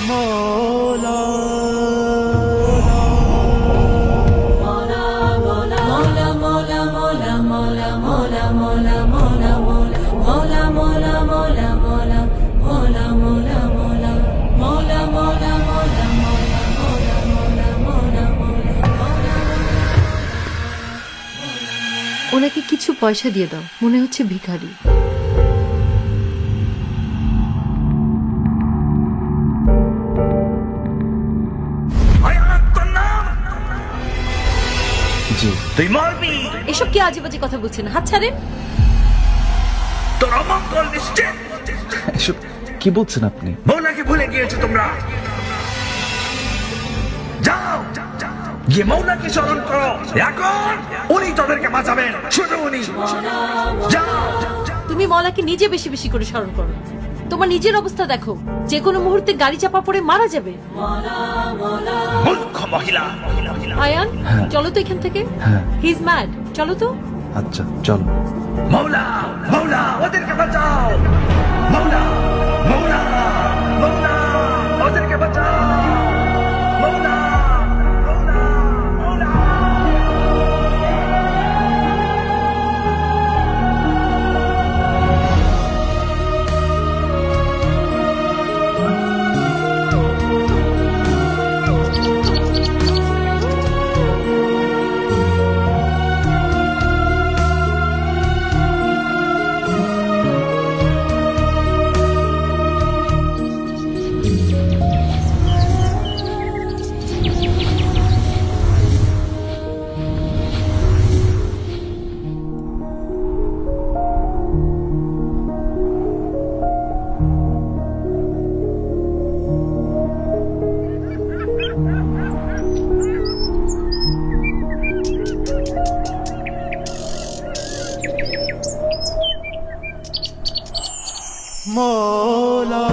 মৌলা ওনাকে কিছু পয়সা দিয়ে দাও, মনে হচ্ছে ভিখারি। এসব কি আজে বাজে কথা বলছেন? হাত ছাড়েন। তোর অমঙ্গল নিশ্চিত। এসব কি বলছেন আপনি? মৌলাকে ভুলে গিয়েছো তোমরা। যাও গিয়ে মৌলাকে স্মরণ করো, এখন উনি তোদেরকে বাঁচাবেন, শুধু উনি। যাও। তুমি মৌলাকে নিজে বেশি বেশি করে স্মরণ করো। তোমার নিজের অবস্থা দেখো, যে কোনো মুহূর্তে গাড়ি চাপা পড়ে মারা যাবে। মূর্খ মহিলা। আয়ান, চলো তো এখান থেকে। He is mad. চলো তো। আচ্ছা চলো। মৌলা মৌলা ওদেরকে বাঁচাও। মৌলা মৌলা মৌলা ওদেরকে বাঁচাও। মৌলা মৌলা মৌলা। মৌলা